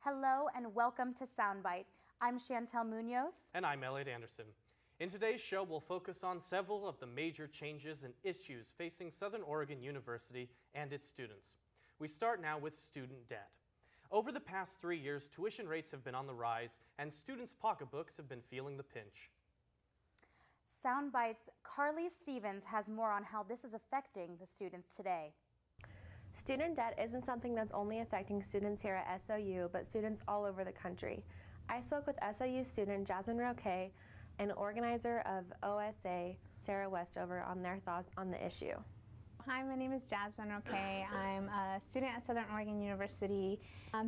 Hello and welcome to SoundByte. I'm Chantel Munoz. And I'm Elliot Anderson. In today's show, we'll focus on several of the major changes and issues facing Southern Oregon University and its students. We start now with student debt. Over the past 3 years, tuition rates have been on the rise and students' pocketbooks have been feeling the pinch. SoundByte's Carly Stevens has more on how this is affecting the students today. Student debt isn't something that's only affecting students here at SOU, but students all over the country. I spoke with SOU student Jasmine Roque and organizer of OSA, Sarah Westover, on their thoughts on the issue. Hi, my name is Jasmine Roque. I'm a student at Southern Oregon University.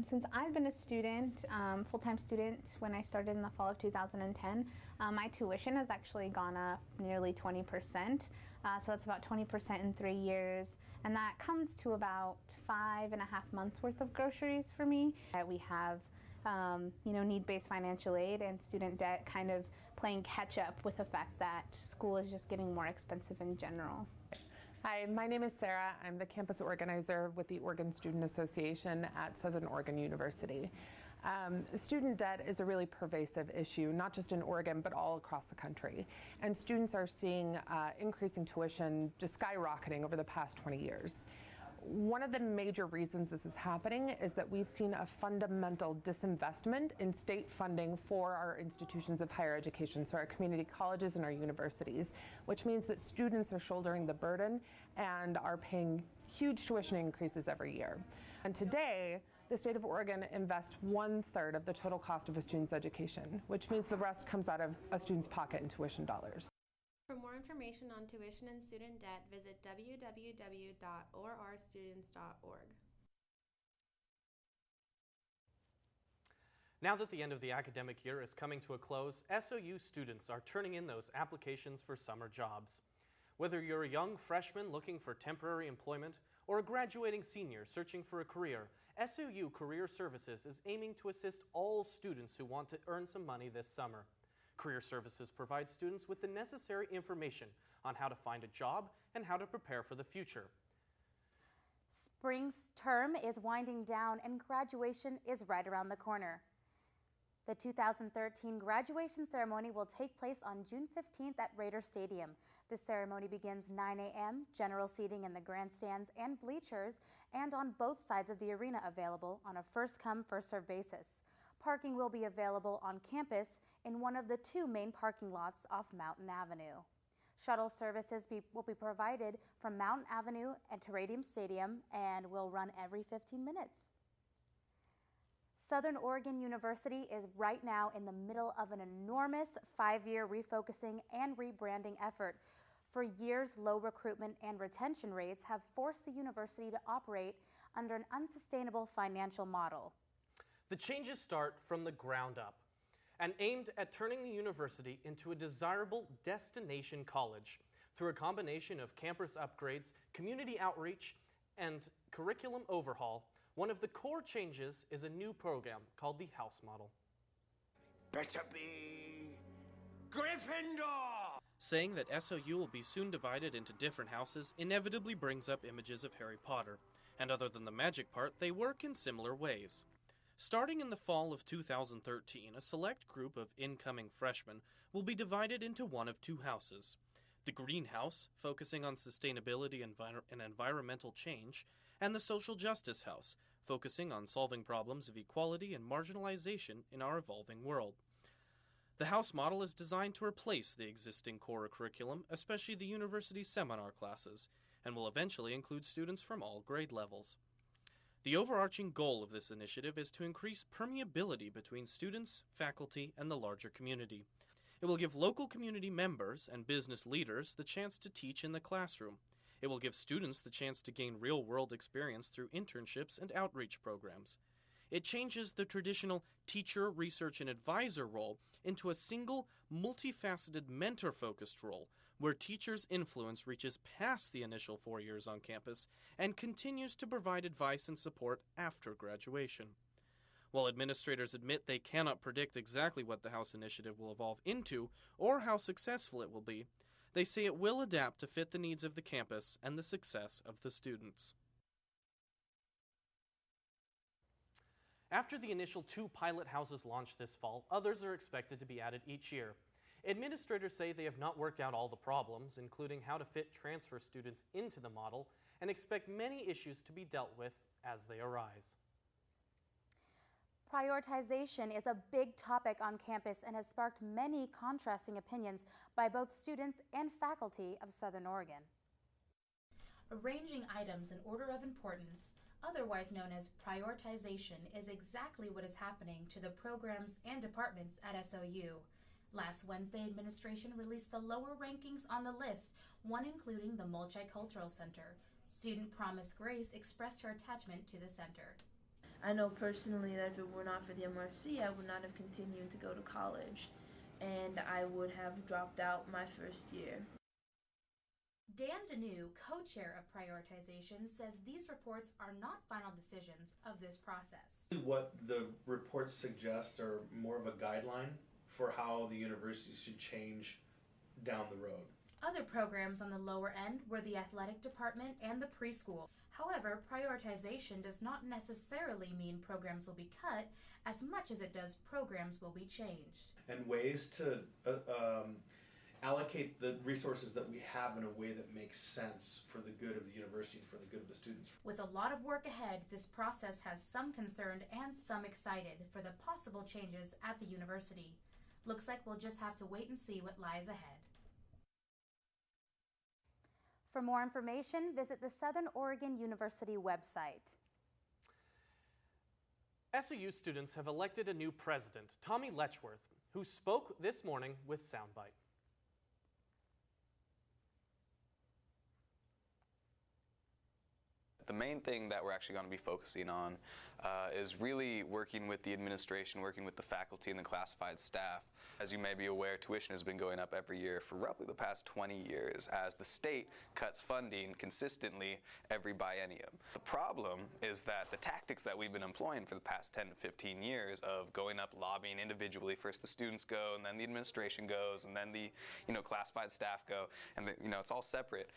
Since I've been a student, full-time student, when I started in the fall of 2010, my tuition has actually gone up nearly 20%. So that's about 20% in 3 years. And that comes to about 5.5 months worth of groceries for me. We have need-based financial aid and student debt kind of playing catch up with the fact that school is just getting more expensive in general. Hi, my name is Sarah. I'm the campus organizer with the Oregon Student Association at Southern Oregon University. Student debt is a really pervasive issue, not just in Oregon, but all across the country. And students are seeing increasing tuition just skyrocketing over the past 20 years. One of the major reasons this is happening is that we've seen a fundamental disinvestment in state funding for our institutions of higher education, so our community colleges and our universities, which means that students are shouldering the burden and are paying huge tuition increases every year. And today, the state of Oregon invests 1/3 of the total cost of a student's education, which means the rest comes out of a student's pocket in tuition dollars. For more information on tuition and student debt, visit www.orrstudents.org. Now that the end of the academic year is coming to a close, SOU students are turning in those applications for summer jobs. Whether you're a young freshman looking for temporary employment or a graduating senior searching for a career, SOU Career Services is aiming to assist all students who want to earn some money this summer. Career Services provides students with the necessary information on how to find a job and how to prepare for the future. Spring's term is winding down and graduation is right around the corner. The 2013 graduation ceremony will take place on June 15th at Raider Stadium. The ceremony begins 9 a.m., general seating in the grandstands and bleachers, and on both sides of the arena available on a first-come, first-served basis. Parking will be available on campus in one of the 2 main parking lots off Mountain Avenue. Shuttle services will be provided from Mountain Avenue and to Radium Stadium and will run every 15 minutes. Southern Oregon University is right now in the middle of an enormous 5-year refocusing and rebranding effort. For years, low recruitment and retention rates have forced the university to operate under an unsustainable financial model. The changes start from the ground up and aimed at turning the university into a desirable destination college through a combination of campus upgrades, community outreach, and curriculum overhaul. One of the core changes is a new program called the House Model. Better be Gryffindor! Saying that SOU will be soon divided into different houses inevitably brings up images of Harry Potter, and other than the magic part, they work in similar ways. Starting in the fall of 2013, a select group of incoming freshmen will be divided into one of 2 houses. The Green House, focusing on sustainability and environmental change, and the Social Justice House, focusing on solving problems of equality and marginalization in our evolving world. The House Model is designed to replace the existing core curriculum, especially the university seminar classes, and will eventually include students from all grade levels. The overarching goal of this initiative is to increase permeability between students, faculty, and the larger community. It will give local community members and business leaders the chance to teach in the classroom. It will give students the chance to gain real-world experience through internships and outreach programs. It changes the traditional teacher, research, and advisor role into a single, multifaceted mentor-focused role, where teachers' influence reaches past the initial 4 years on campus and continues to provide advice and support after graduation. While administrators admit they cannot predict exactly what the House initiative will evolve into or how successful it will be, they say it will adapt to fit the needs of the campus and the success of the students. After the initial 2 pilot houses launched this fall, others are expected to be added each year. Administrators say they have not worked out all the problems, including how to fit transfer students into the model, and expect many issues to be dealt with as they arise. Prioritization is a big topic on campus and has sparked many contrasting opinions by both students and faculty of Southern Oregon. Arranging items in order of importance, otherwise known as prioritization, is exactly what is happening to the programs and departments at SOU. Last Wednesday, administration released the lower rankings on the list, one including the Multicultural Center. Student Promise Grace expressed her attachment to the center. I know personally that if it were not for the MRC, I would not have continued to go to college, and I would have dropped out my first year. Dan Deneau, co-chair of prioritization, says these reports are not final decisions of this process. What the reports suggest are more of a guideline for how the university should change down the road. Other programs on the lower end were the athletic department and the preschool. However, prioritization does not necessarily mean programs will be cut as much as it does programs will be changed. And ways to allocate the resources that we have in a way that makes sense for the good of the university and for the good of the students. With a lot of work ahead, this process has some concerned and some excited for the possible changes at the university. Looks like we'll just have to wait and see what lies ahead. For more information, visit the Southern Oregon University website. SOU students have elected a new president, Tommy Letchworth, who spoke this morning with SoundByte. The main thing that we're actually going to be focusing on is really working with the administration, working with the faculty and the classified staff. As you may be aware, tuition has been going up every year for roughly the past 20 years as the state cuts funding consistently every biennium. The problem is that the tactics that we've been employing for the past 10 to 15 years of going up lobbying individually, first the students go and then the administration goes and then the classified staff go, and it's all separate.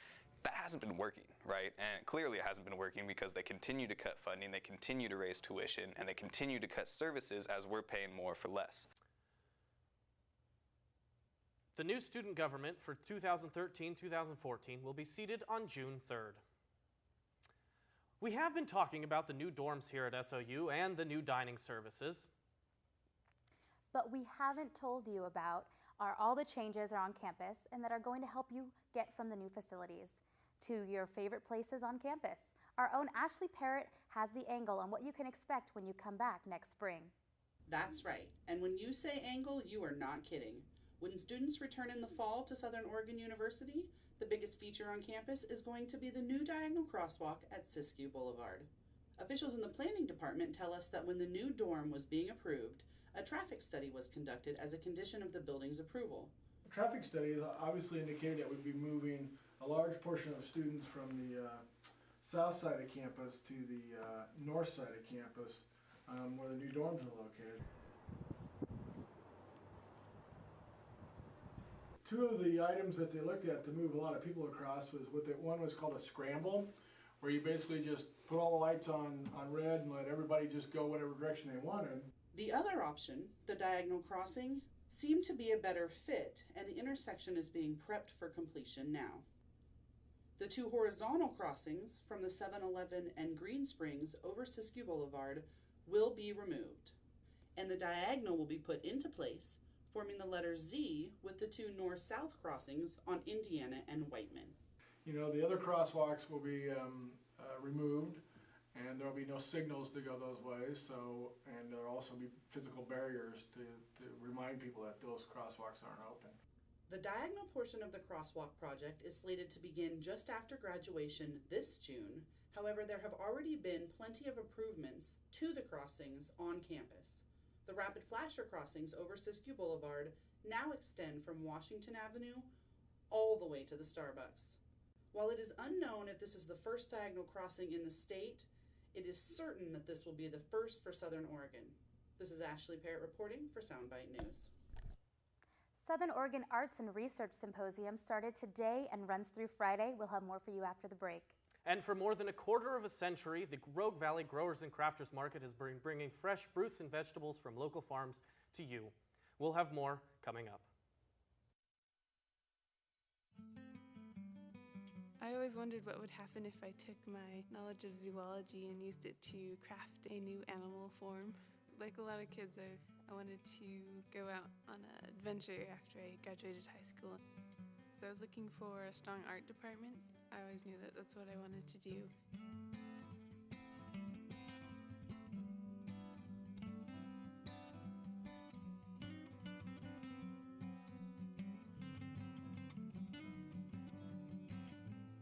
That hasn't been working, right? And clearly it hasn't been working because they continue to cut funding, they continue to raise tuition, and they continue to cut services as we're paying more for less. The new student government for 2013-2014 will be seated on June 3rd. We have been talking about the new dorms here at SOU and the new dining services. But we haven't told you about all the changes are on campus and that are going to help you get from the new facilities to your favorite places on campus. Our own Ashley Parrott has the angle on what you can expect when you come back next spring. That's right. And when you say angle, you are not kidding. When students return in the fall to Southern Oregon University, the biggest feature on campus is going to be the new diagonal crosswalk at Siskiyou Boulevard. Officials in the planning department tell us that when the new dorm was being approved, a traffic study was conducted as a condition of the building's approval. The traffic study obviously indicated that we'd be moving a large portion of students from the south side of campus to the north side of campus where the new dorms are located. Two of the items that they looked at to move a lot of people across was one was called a scramble, where you basically just put all the lights on red and let everybody just go whatever direction they wanted. The other option, the diagonal crossing, seemed to be a better fit, and the intersection is being prepped for completion now. The two horizontal crossings from the 7-Eleven and Green Springs over Siskiyou Boulevard will be removed, and the diagonal will be put into place, forming the letter Z with the two north-south crossings on Indiana and Whiteman. The other crosswalks will be removed, and there will be no signals to go those ways, and there will also be physical barriers to remind people that those crosswalks aren't open. The diagonal portion of the crosswalk project is slated to begin just after graduation this June. However, there have already been plenty of improvements to the crossings on campus. The rapid flasher crossings over Siskiyou Boulevard now extend from Washington Avenue all the way to the Starbucks. While it is unknown if this is the first diagonal crossing in the state, it is certain that this will be the first for Southern Oregon. This is Ashley Parrott reporting for SoundByte News. Southern Oregon Arts and Research Symposium started today and runs through Friday. We'll have more for you after the break. And for more than a quarter of a century, the Rogue Valley Growers and Crafters Market has been bringing fresh fruits and vegetables from local farms to you. We'll have more coming up. I always wondered what would happen if I took my knowledge of zoology and used it to craft a new animal form. Like a lot of kids, I wanted to go out on an adventure after I graduated high school. I was looking for a strong art department. I always knew that that's what I wanted to do.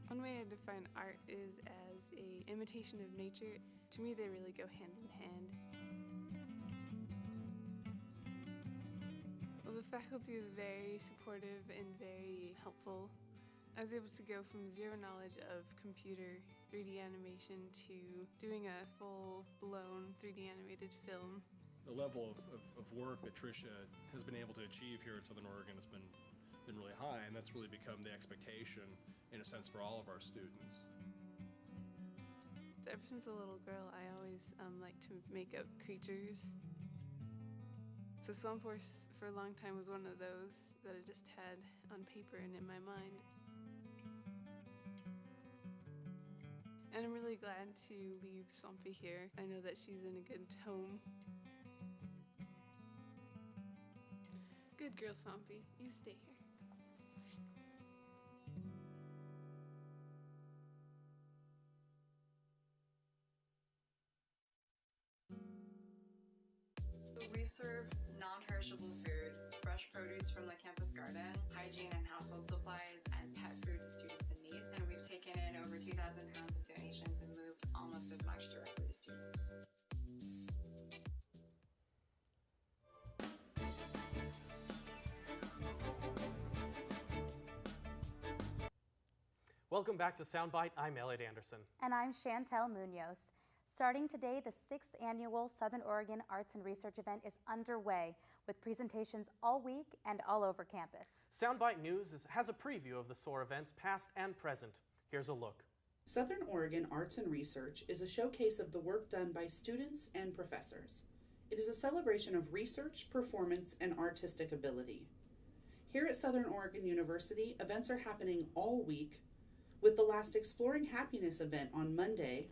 One way I define art is as an imitation of nature. To me, they really go hand in hand. Well, the faculty is very supportive and very helpful. I was able to go from zero knowledge of computer 3D animation to doing a full-blown 3D animated film. The level of work that Tricia has been able to achieve here at Southern Oregon has been really high, and that's really become the expectation, in a sense, for all of our students. So ever since a little girl, I always liked to make up creatures. So Swamp Horse for a long time was one of those that I just had on paper and in my mind. And I'm really glad to leave Swampy here. I know that she's in a good home. Good girl, Swampy. You stay here. We serve non-perishable food, fresh produce from the campus garden, hygiene and household supplies, and pet food to students in need. And we've taken in over 2,000 pounds of donations and moved almost as much directly to students. Welcome back to SoundByte. I'm Elliot Anderson. And I'm Chantel Munoz. Starting today, the 6th annual Southern Oregon Arts and Research event is underway with presentations all week and all over campus. SoundByte News has a preview of the SOAR events past and present. Here's a look. Southern Oregon Arts and Research is a showcase of the work done by students and professors. It is a celebration of research, performance, and artistic ability. Here at Southern Oregon University, events are happening all week, with the last Exploring Happiness event on Monday,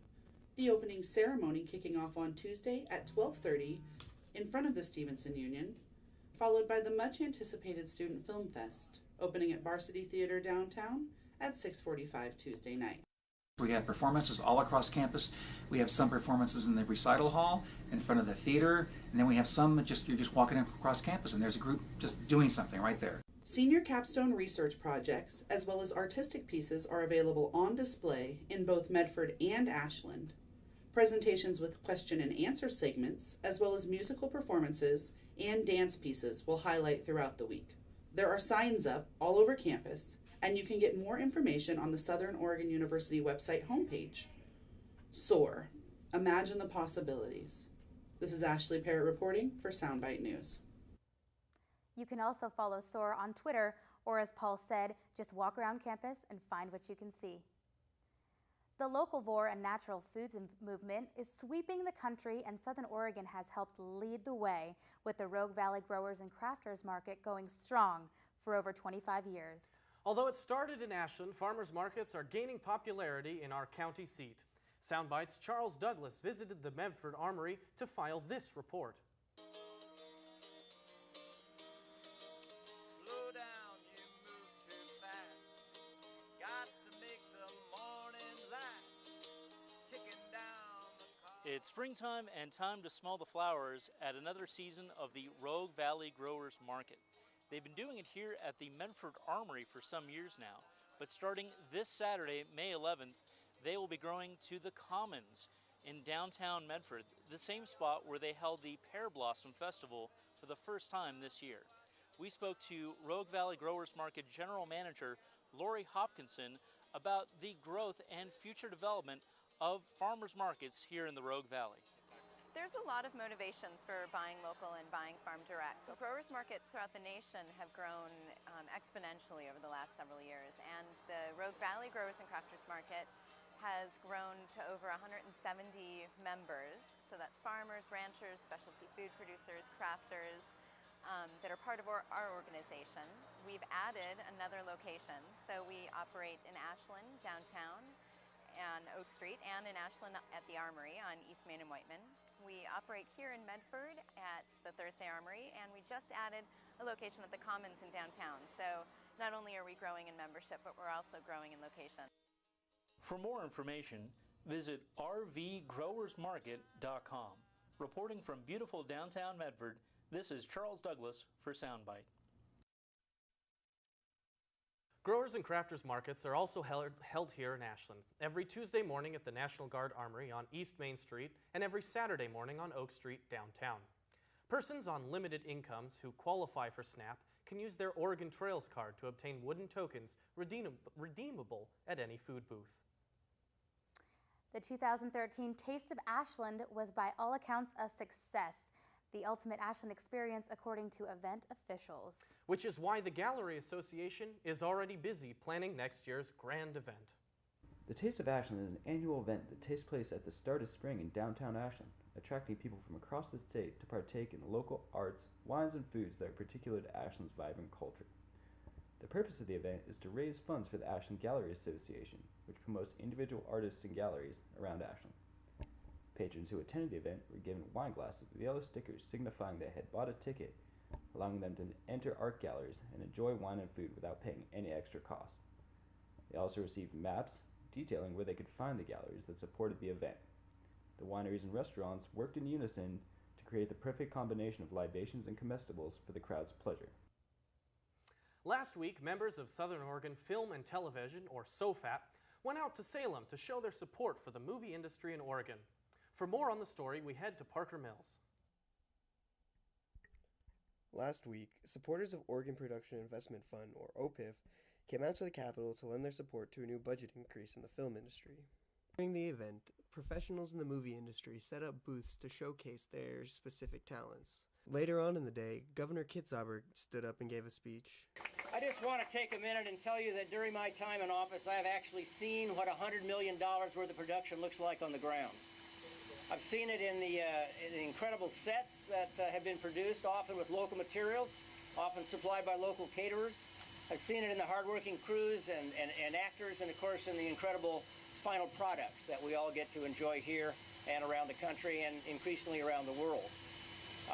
the opening ceremony kicking off on Tuesday at 12:30 in front of the Stevenson Union, followed by the much-anticipated Student Film Fest, opening at Varsity Theater downtown at 6:45 Tuesday night. We have performances all across campus. We have some performances in the recital hall, in front of the theater, and then we have some you're just walking across campus and there's a group just doing something right there. Senior capstone research projects, as well as artistic pieces, are available on display in both Medford and Ashland. Presentations with question and answer segments, as well as musical performances and dance pieces will highlight throughout the week. There are signs up all over campus, and you can get more information on the Southern Oregon University website homepage. SOAR, Imagine the Possibilities. This is Ashley Parrott reporting for SoundByte News. You can also follow SOAR on Twitter, or as Paul said, just walk around campus and find what you can see. The locavore and natural foods movement is sweeping the country, and Southern Oregon has helped lead the way with the Rogue Valley Growers and Crafters Market going strong for over 25 years. Although it started in Ashland, farmers markets are gaining popularity in our county seat. SoundByte's Charles Douglas visited the Medford Armory to file this report. It's springtime and time to smell the flowers at another season of the Rogue Valley Growers Market. They've been doing it here at the Medford Armory for some years now, but starting this Saturday, May 11th, they will be growing to the Commons in downtown Medford, the same spot where they held the Pear Blossom Festival for the first time this year. We spoke to Rogue Valley Growers Market General Manager Lori Hopkinson about the growth and future development of farmers markets here in the Rogue Valley. There's a lot of motivations for buying local and buying farm direct. Growers markets throughout the nation have grown exponentially over the last several years, and the Rogue Valley Growers and Crafters Market has grown to over 170 members. So that's farmers, ranchers, specialty food producers, crafters that are part of our organization. We've added another location. So we operate in Ashland, downtown, on Oak Street, and in Ashland at the Armory on East Main and Whiteman. We operate here in Medford at the Thursday Armory, and we just added a location at the Commons in downtown. So not only are we growing in membership, but we're also growing in location. For more information, visit rvgrowersmarket.com. Reporting from beautiful downtown Medford, this is Charles Douglas for SoundByte. Growers and crafters markets are also held here in Ashland every Tuesday morning at the National Guard Armory on East Main Street and every Saturday morning on Oak Street downtown. Persons on limited incomes who qualify for SNAP can use their Oregon Trails card to obtain wooden tokens redeemable at any food booth. The 2013 Taste of Ashland was by all accounts a success. The ultimate Ashland experience according to event officials. Which is why the Gallery Association is already busy planning next year's grand event. The Taste of Ashland is an annual event that takes place at the start of spring in downtown Ashland, attracting people from across the state to partake in the local arts, wines, and foods that are particular to Ashland's vibrant culture. The purpose of the event is to raise funds for the Ashland Gallery Association, which promotes individual artists and galleries around Ashland. Patrons who attended the event were given wine glasses with yellow stickers signifying they had bought a ticket, allowing them to enter art galleries and enjoy wine and food without paying any extra cost. They also received maps detailing where they could find the galleries that supported the event. The wineries and restaurants worked in unison to create the perfect combination of libations and comestibles for the crowd's pleasure. Last week, members of Southern Oregon Film and Television, or SOFAT, went out to Salem to show their support for the movie industry in Oregon. For more on the story, we head to Parker Mills. Last week, supporters of Oregon Production Investment Fund, or OPIF, came out to the Capitol to lend their support to a new budget increase in the film industry. During the event, professionals in the movie industry set up booths to showcase their specific talents. Later on in the day, Governor Kitzhaber stood up and gave a speech. I just want to take a minute and tell you that during my time in office, I have actually seen what $100 million worth of production looks like on the ground. I've seen it in the incredible sets that have been produced, often with local materials, often supplied by local caterers. I've seen it in the hardworking crews and actors, and of course in the incredible final products that we all get to enjoy here and around the country and increasingly around the world.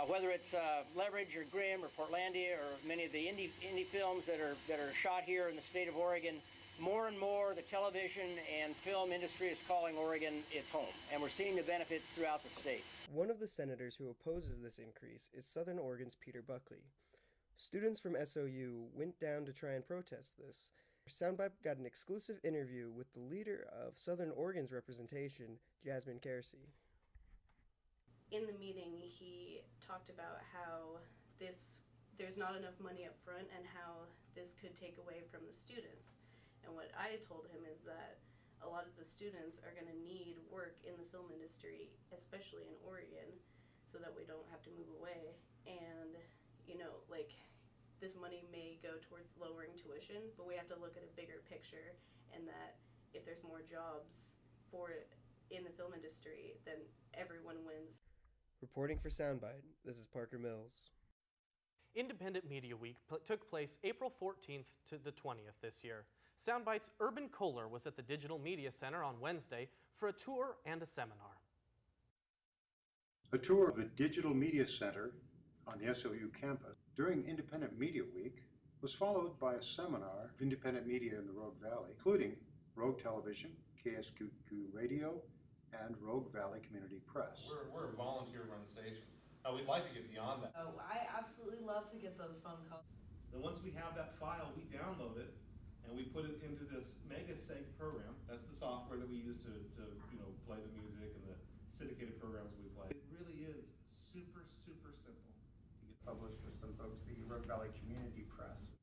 Whether it's Leverage or Grimm or Portlandia or many of the indie films that are shot here in the state of Oregon, more and more the television and film industry is calling Oregon its home, and we're seeing the benefits throughout the state. One of the senators who opposes this increase is Southern Oregon's Peter Buckley. Students from SOU went down to try and protest this. SoundByte got an exclusive interview with the leader of Southern Oregon's representation, Jasmine Kersey. In the meeting, he talked about how there's not enough money up front and how this could take away from the students. And what I told him is that a lot of the students are going to need work in the film industry, especially in Oregon, so that we don't have to move away. And, you know, like, this money may go towards lowering tuition, but we have to look at a bigger picture, and that if there's more jobs for it in the film industry, then everyone wins. Reporting for SoundByte, this is Parker Mills. Independent Media Week took place April 14th to the 20th this year. SoundByte's Urban Kohler was at the Digital Media Center on Wednesday for a tour and a seminar. A tour of the Digital Media Center on the SOU campus during Independent Media Week was followed by a seminar of independent media in the Rogue Valley, including Rogue Television, KSQQ Radio, and Rogue Valley Community Press. We're a volunteer-run station. We'd like to get beyond that. Oh, I absolutely love to get those phone calls. Then once we have that file, we download it and we put it into this MegaSeg program. That's the software that we use to play the music and the syndicated programs we play. It really is super, super simple. Published with some folks, the Rogue Valley Community Press.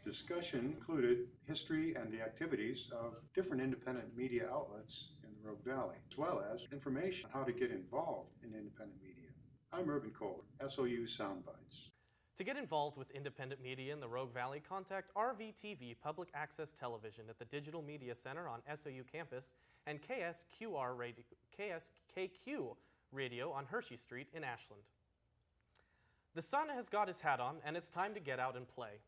Discussion included history and the activities of different independent media outlets in the Rogue Valley, as well as information on how to get involved in independent media. I'm Urban Kohler, SOU SoundBytes. To get involved with independent media in the Rogue Valley, contact RVTV Public Access Television at the Digital Media Center on SOU campus and KSKQ Radio on Hershey Street in Ashland. The sun has got his hat on, and it's time to get out and play.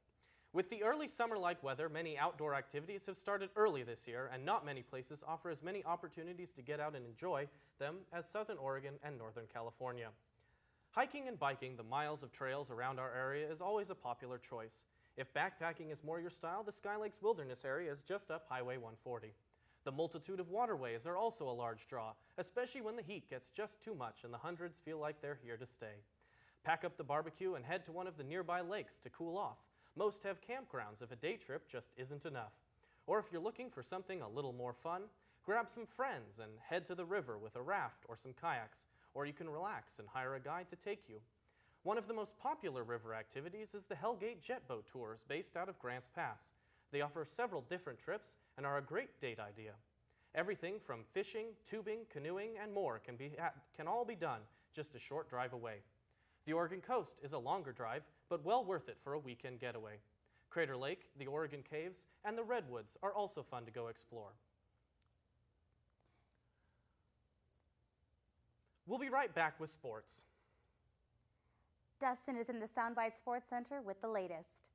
With the early summer-like weather, many outdoor activities have started early this year, and not many places offer as many opportunities to get out and enjoy them as Southern Oregon and Northern California. Hiking and biking the miles of trails around our area is always a popular choice. If backpacking is more your style, the Sky Lakes Wilderness area is just up Highway 140. The multitude of waterways are also a large draw, especially when the heat gets just too much and the hundreds feel like they're here to stay. Pack up the barbecue and head to one of the nearby lakes to cool off. Most have campgrounds if a day trip just isn't enough. Or if you're looking for something a little more fun, grab some friends and head to the river with a raft or some kayaks, or you can relax and hire a guide to take you. One of the most popular river activities is the Hellgate Jet Boat Tours based out of Grants Pass. They offer several different trips and are a great date idea. Everything from fishing, tubing, canoeing, and more can all be done just a short drive away. The Oregon coast is a longer drive, but well worth it for a weekend getaway. Crater Lake, the Oregon Caves, and the Redwoods are also fun to go explore. We'll be right back with sports. Dustin is in the SoundByte Sports Center with the latest.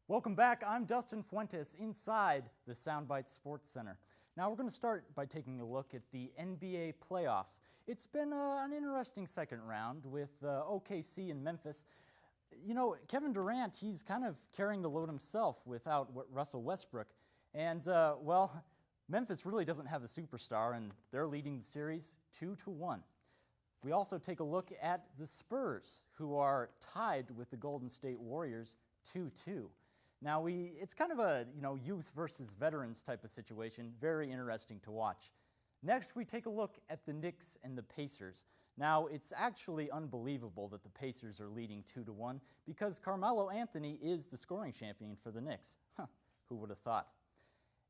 Welcome back. I'm Dustin Fuentes inside the SoundByte Sports Center. Now we're going to start by taking a look at the NBA playoffs. It's been an interesting second round with OKC and Memphis. You know, Kevin Durant, he's kind of carrying the load himself without Russell Westbrook. And, well, Memphis really doesn't have a superstar, and they're leading the series 2-1. We also take a look at the Spurs, who are tied with the Golden State Warriors 2-2. Now, it's kind of a youth versus veterans type of situation, very interesting to watch. Next, we take a look at the Knicks and the Pacers. Now, it's actually unbelievable that the Pacers are leading 2-1 because Carmelo Anthony is the scoring champion for the Knicks. Who would have thought?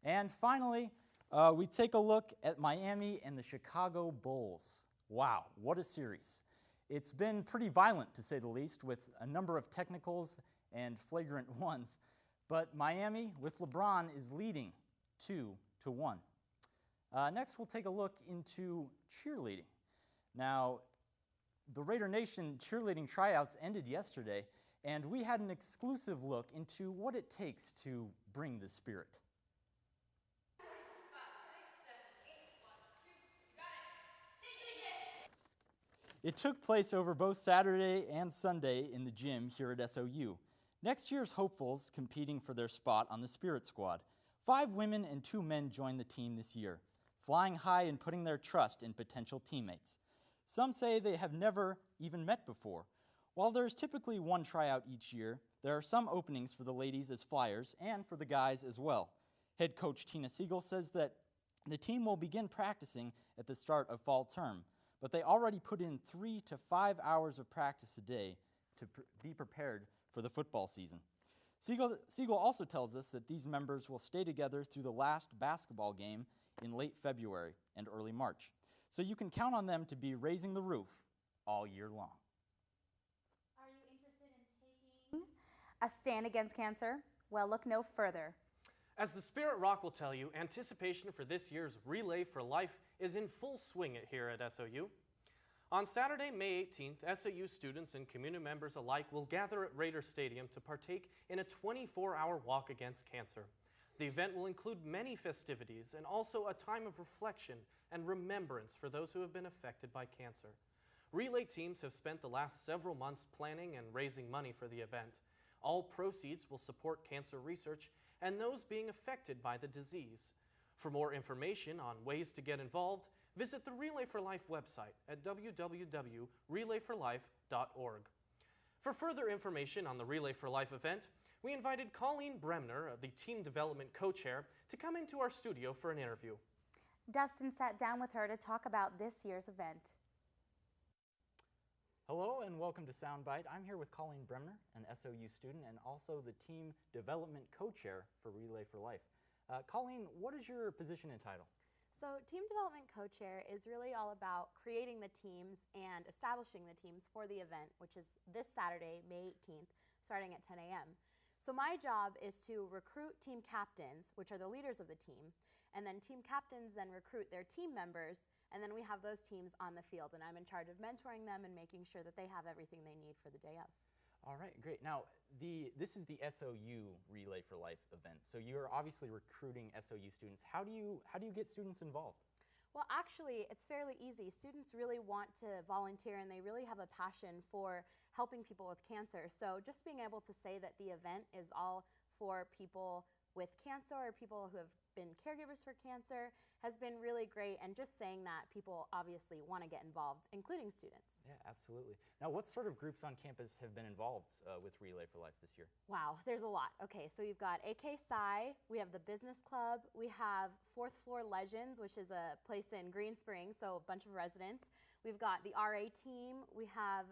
And finally, we take a look at Miami and the Chicago Bulls. Wow, what a series. It's been pretty violent, to say the least, with a number of technicals and flagrant ones. But Miami, with LeBron, is leading 2-1. Next, we'll take a look into cheerleading. Now, the Raider Nation cheerleading tryouts ended yesterday, and we had an exclusive look into what it takes to bring the spirit. It took place over both Saturday and Sunday in the gym here at SOU. Next year's hopefuls competing for their spot on the Spirit Squad. 5 women and 2 men joined the team this year, flying high and putting their trust in potential teammates. Some say they have never even met before. While there is typically 1 tryout each year, there are some openings for the ladies as flyers and for the guys as well. Head coach Tina Siegel says that the team will begin practicing at the start of fall term, but they already put in 3 to 5 hours of practice a day to be prepared for the football season. Siegel also tells us that these members will stay together through the last basketball game in late February and early March. So you can count on them to be raising the roof all year long. Are you interested in taking a stand against cancer? Well, look no further. As the Spirit Rock will tell you, anticipation for this year's Relay for Life is in full swing here at SOU. On Saturday, May 18th, SOU students and community members alike will gather at Raider Stadium to partake in a 24-hour walk against cancer. The event will include many festivities and also a time of reflection and remembrance for those who have been affected by cancer. Relay teams have spent the last several months planning and raising money for the event. All proceeds will support cancer research and those being affected by the disease. For more information on ways to get involved, visit the Relay for Life website at www.relayforlife.org. For further information on the Relay for Life event, we invited Colleen Bremner, the team development co-chair, to come into our studio for an interview. Dustin sat down with her to talk about this year's event. Hello and welcome to SoundByte. I'm here with Colleen Bremner, an SOU student and also the team development co-chair for Relay for Life. Colleen, what is your position and title? So Team Development Co-Chair is really all about creating the teams and establishing the teams for the event, which is this Saturday, May 18th, starting at 10 a.m. So my job is to recruit team captains, which are the leaders of the team, and then team captains then recruit their team members, and then we have those teams on the field, and I'm in charge of mentoring them and making sure that they have everything they need for the day of. All right, great. Now, this is the SOU Relay for Life event. So you're obviously recruiting SOU students. How do you get students involved? Well, actually, it's fairly easy. Students really want to volunteer, and they really have a passion for helping people with cancer. So just being able to say that the event is all for people with cancer or people who have been caregivers for cancer has been really great, and just saying that people obviously want to get involved, including students. Yeah, absolutely. Now, what sort of groups on campus have been involved with Relay for Life this year? Wow, there's a lot. Okay, so you've got AK Psi, we have the Business Club, we have Fourth Floor Legends, which is a place in Green Springs, so a bunch of residents. We've got the RA team, we have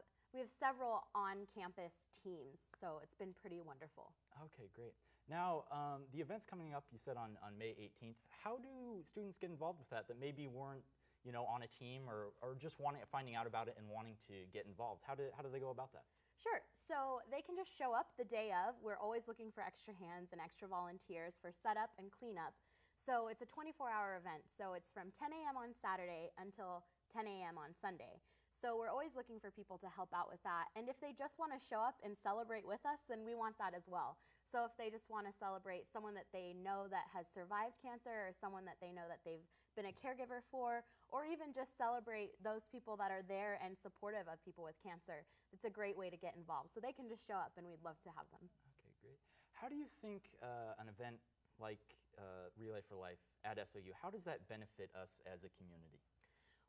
several on-campus teams, so it's been pretty wonderful. Okay, great. Now, the event's coming up, you said, on May 18th. How do students get involved with that maybe weren't, on a team or just finding out about it and wanting to get involved? How do they go about that? Sure. So they can just show up the day of. We're always looking for extra hands and extra volunteers for setup and cleanup. So it's a 24-hour event. So it's from 10 a.m. on Saturday until 10 a.m. on Sunday. So we're always looking for people to help out with that. And if they just want to show up and celebrate with us, then we want that as well. So if they just want to celebrate someone that they know that has survived cancer, or someone that they know that they've been a caregiver for, or even just celebrate those people that are there and supportive of people with cancer, it's a great way to get involved. So they can just show up, and we'd love to have them. Okay, great. How do you think an event like Relay for Life at SOU, how does that benefit us as a community?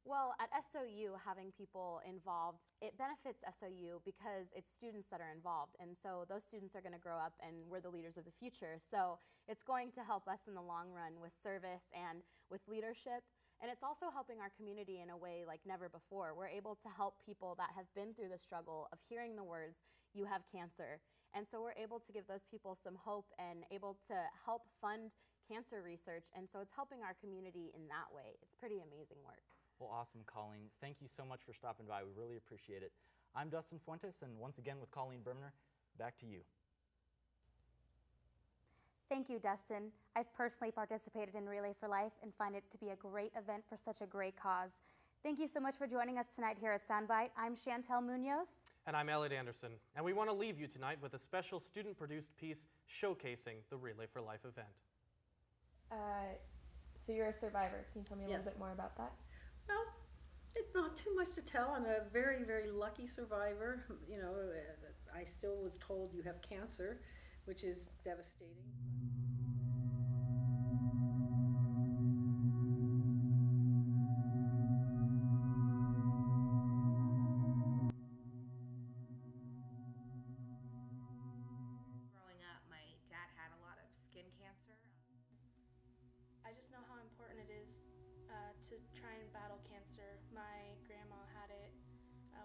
Well, at SOU, having people involved, it benefits SOU because it's students that are involved. And so those students are going to grow up, and we're the leaders of the future. So it's going to help us in the long run with service and with leadership. And it's also helping our community in a way like never before. We're able to help people that have been through the struggle of hearing the words, "You have cancer." And so we're able to give those people some hope and able to help fund cancer research. And so it's helping our community in that way. It's pretty amazing work. Well, awesome, Colleen. Thank you so much for stopping by. We really appreciate it. I'm Dustin Fuentes, and once again with Colleen Bremner, back to you. Thank you, Dustin. I've personally participated in Relay for Life and find it to be a great event for such a great cause. Thank you so much for joining us tonight here at SoundByte. I'm Chantel Munoz. And I'm Elliot Anderson. And we want to leave you tonight with a special student-produced piece showcasing the Relay for Life event. So you're a survivor. Can you tell me a little bit more about that? Well, it's not too much to tell. I'm a very, very lucky survivor. You know, I still was told you have cancer, which is devastating. Growing up, my dad had a lot of skin cancer. I just know how important it is to try and battle cancer. My grandma had it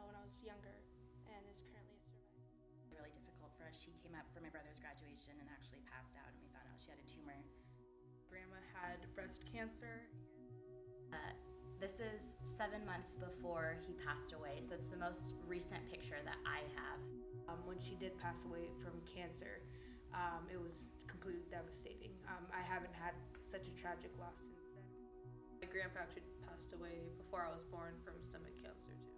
when I was younger and is currently a survivor. really difficult for us. She came up for my brother's graduation and actually passed out, and we found out she had a tumor. Grandma had breast cancer. This is 7 months before he passed away, so it's the most recent picture that I have. When she did pass away from cancer, it was completely devastating. I haven't had such a tragic loss since then. My grandpa actually passed away before I was born from stomach cancer too.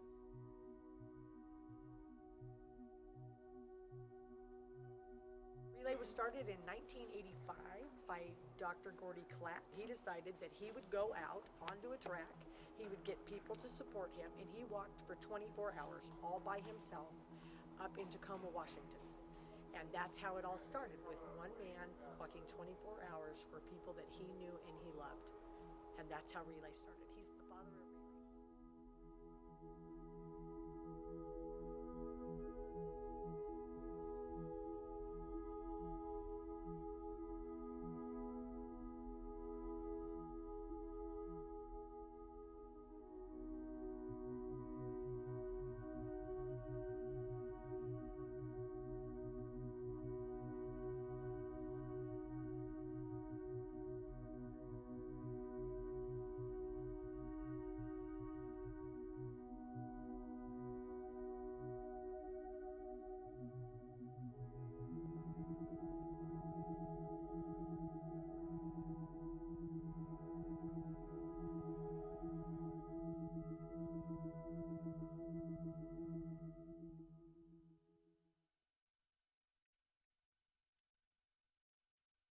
Relay was started in 1985 by Dr. Gordy Klatt. He decided that he would go out onto a track, he would get people to support him, and he walked for 24 hours all by himself up in Tacoma, Washington. And that's how it all started, with one man walking 24 hours for people that he knew and he loved. And that's how Relay started. He's the father of